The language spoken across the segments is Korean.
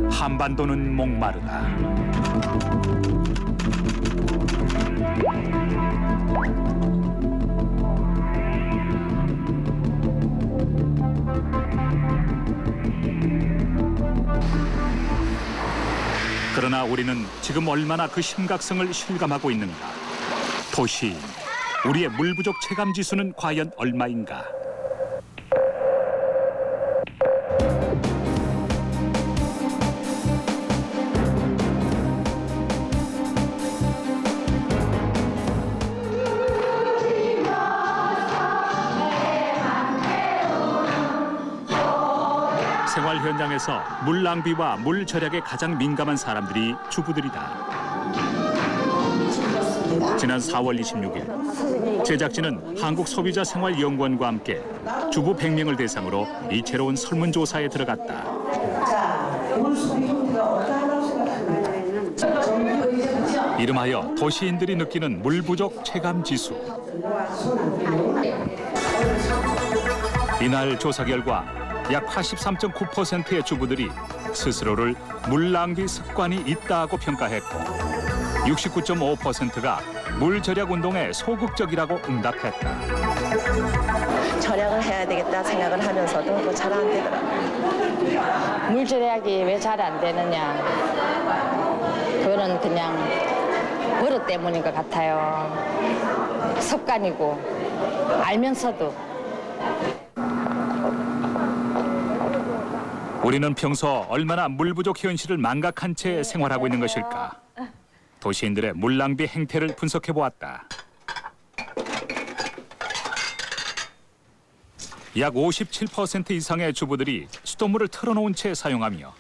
한반도는 목마르다. 그러나 우리는 지금 얼마나 그 심각성을 실감하고 있는가? 도시인, 우리의 물 부족 체감 지수는 과연 얼마인가? 생활 현장에서 물 낭비와 물 절약에 가장 민감한 사람들이 주부들이다. 지난 4월 26일 제작진은 한국소비자생활연구원과 함께 주부 100명을 대상으로 이채로운 설문조사에 들어갔다. 이름하여 도시인들이 느끼는 물 부족 체감 지수. 이날 조사 결과 약 83.9%의 주부들이 스스로를 물 낭비 습관이 있다고 평가했고 69.5%가 물 절약 운동에 소극적이라고 응답했다. 절약을 해야 되겠다 생각을 하면서도 잘 안 되더라고요. 물 절약이 왜 잘 안 되느냐. 그거는 그냥 버릇 때문인 것 같아요. 습관이고 알면서도. 우리는 평소 얼마나 물 부족 현실을 망각한 채 생활하고 있는 것일까? 도시인들의 물 낭비 행태를 분석해 보았다. 약 57% 이상의 주부들이 수돗물을 틀어놓은 채 사용하며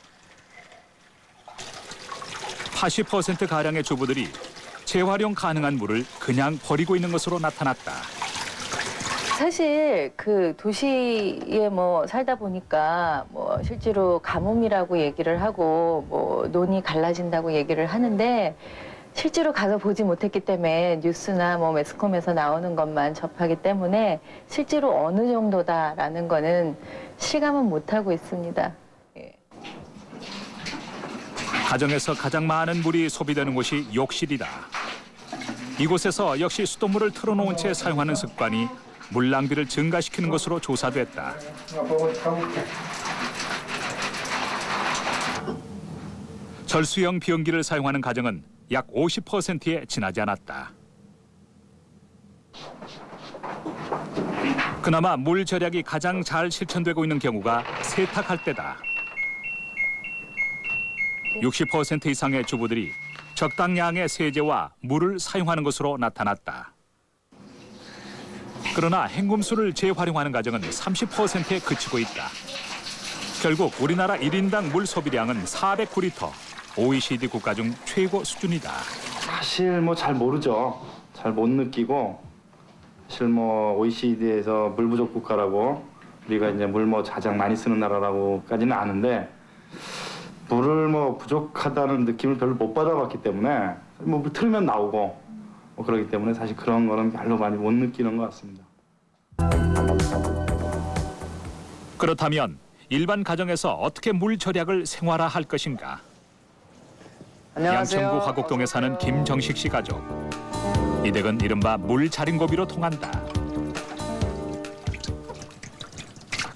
80%가량의 주부들이 재활용 가능한 물을 그냥 버리고 있는 것으로 나타났다. 사실 그 도시에 뭐 살다 보니까 뭐 실제로 가뭄이라고 얘기를 하고 뭐 논이 갈라진다고 얘기를 하는데 실제로 가서 보지 못했기 때문에 뉴스나 뭐 매스컴에서 나오는 것만 접하기 때문에 실제로 어느 정도다라는 거는 실감은 못하고 있습니다. 예. 가정에서 가장 많은 물이 소비되는 곳이 욕실이다. 이곳에서 역시 수돗물을 틀어놓은 채 사용하는 습관이 물 낭비를 증가시키는 것으로 조사됐다. 절수형 변기를 사용하는 가정은 약 50%에 지나지 않았다. 그나마 물 절약이 가장 잘 실천되고 있는 경우가 세탁할 때다. 60% 이상의 주부들이 적당량의 세제와 물을 사용하는 것으로 나타났다. 그러나 헹굼수를 재활용하는 가정은 30%에 그치고 있다. 결국 우리나라 1인당 물 소비량은 409리터, OECD 국가 중 최고 수준이다. 사실 뭐 잘 모르죠. 잘 못 느끼고 사실 뭐 OECD에서 물 부족 국가라고 우리가 이제 물 뭐 가장 많이 쓰는 나라라고까지는 아는데 물을 뭐 부족하다는 느낌을 별로 못 받아봤기 때문에 뭐 물 틀면 나오고 뭐 그렇기 때문에 사실 그런 거는 별로 많이 못 느끼는 것 같습니다. 그렇다면 일반 가정에서 어떻게 물 절약을 생활화할 것인가? 안녕하세요. 양천구 화곡동에 사는 김정식 씨 가족. 이 댁은 이른바 물 자린고비로 통한다.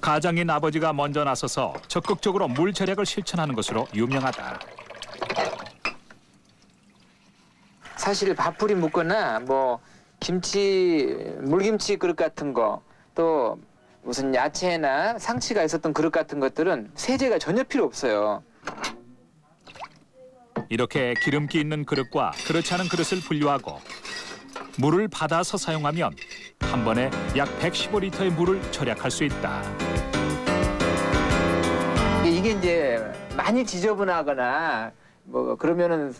가장인 아버지가 먼저 나서서 적극적으로 물 절약을 실천하는 것으로 유명하다. 사실 밥풀이 묻거나 뭐 김치, 물김치 그릇 같은 거 또 무슨 야채나 상치가 있었던 그릇 같은 것들은 세제가 전혀 필요 없어요. 이렇게 기름기 있는 그릇과 그렇지 않은 그릇을 분류하고 물을 받아서 사용하면 한 번에 약 115리터의 물을 절약할 수 있다. 이게 이제 많이 지저분하거나 뭐 그러면은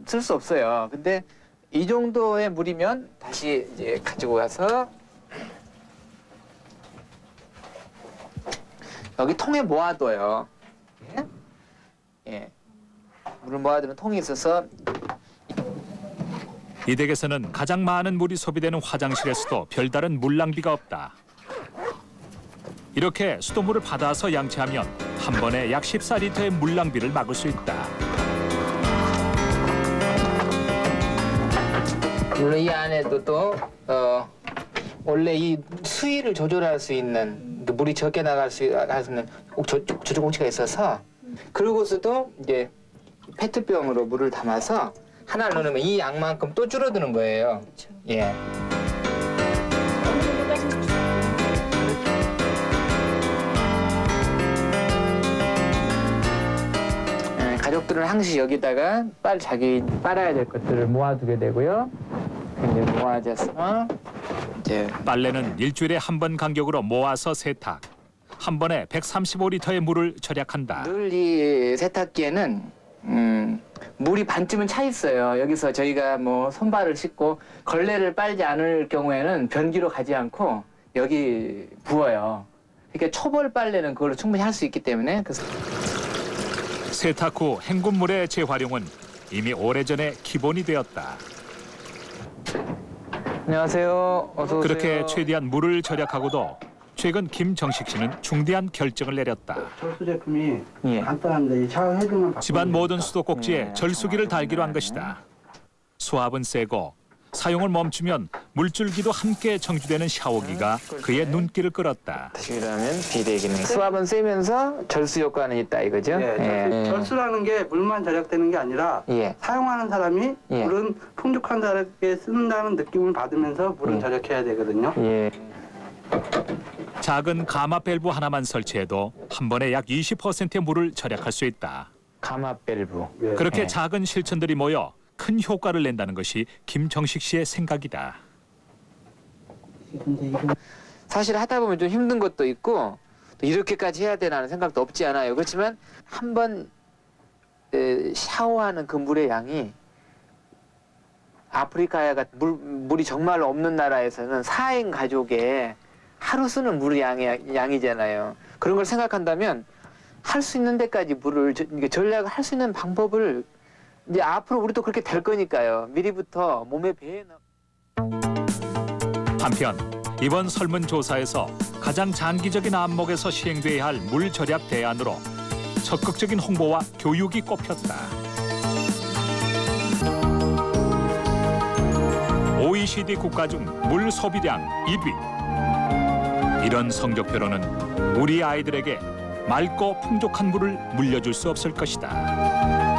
쓸 수 없어요. 근데 이 정도의 물이면 다시 이제 가지고 와서 여기 통에 모아둬요. 예? 예. 물을 모아두는 통이 있어서 이 댁에서는 가장 많은 물이 소비되는 화장실에서도 별다른 물 낭비가 없다. 이렇게 수돗물을 받아서 양치하면 한 번에 약 14리터의 물 낭비를 막을 수 있다. 물론 이 안에도 또 원래 이 수위를 조절할 수 있는 물이 적게 나갈 수 있는 조절 공치가 있어서 그러고서도 이제 페트병으로 물을 담아서 하나를 넣으면 이 양만큼 또 줄어드는 거예요. 예. 가족들은 항시 여기다가 자기 빨아야 될 것들을 모아두게 되고요. 이제 모아져서 이제 빨래는 일주일에 한 번 간격으로 모아서 세탁. 한 번에 135리터의 물을 절약한다. 늘 이 세탁기에는 물이 반쯤은 차 있어요. 여기서 저희가 뭐 손발을 씻고 걸레를 빨지 않을 경우에는 변기로 가지 않고 여기 부어요. 그러니까 초벌 빨래는 그걸로 충분히 할 수 있기 때문에 그래서 세탁 후 헹군물의 재활용은 이미 오래전에 기본이 되었다. 안녕하세요. 어서 오세요. 그렇게 최대한 물을 절약하고도 최근 김정식 씨는 중대한 결정을 내렸다. 철수 제품이 예. 간단한데 이 샤워 헤드만 바꾸면 집안 모든 됩니다. 수도꼭지에 절수기를 달기로 한 것이다. 수압은 세고 사용을 멈추면 물줄기도 함께 정지되는 샤워기가 그의 눈길을 끌었다. 그러면 비대 기능. 수압은 세면서 절수 효과는 있다 이거죠? 예, 절수라는 게 물만 절약되는 게 아니라 예. 사용하는 사람이 예. 물은 풍족하게 쓰는다는 느낌을 받으면서 물은 절약해야 되거든요. 예. 작은 가마 밸브 하나만 설치해도 한 번에 약 20%의 물을 절약할 수 있다. 가마 밸브. 예. 그렇게 네. 작은 실천들이 모여 큰 효과를 낸다는 것이 김정식 씨의 생각이다. 근데 이거 사실 하다 보면 좀 힘든 것도 있고 또 이렇게까지 해야 되나는 생각도 없지 않아요. 그렇지만 한번 샤워하는 그 물의 양이 아프리카야 같은 물이 정말 없는 나라에서는 4인 가족의 하루 쓰는 물의 양이잖아요. 그런 걸 생각한다면 할 수 있는 데까지 물을 전략을 할 수 있는 방법을 이제 앞으로 우리도 그렇게 될 거니까요. 미리부터 몸에 배에 한편 이번 설문조사에서 가장 장기적인 안목에서 시행돼야 할 물 절약 대안으로 적극적인 홍보와 교육이 꼽혔다. OECD 국가 중 물 소비량 1위. 이런 성적표로는 우리 아이들에게 맑고 풍족한 물을 물려줄 수 없을 것이다.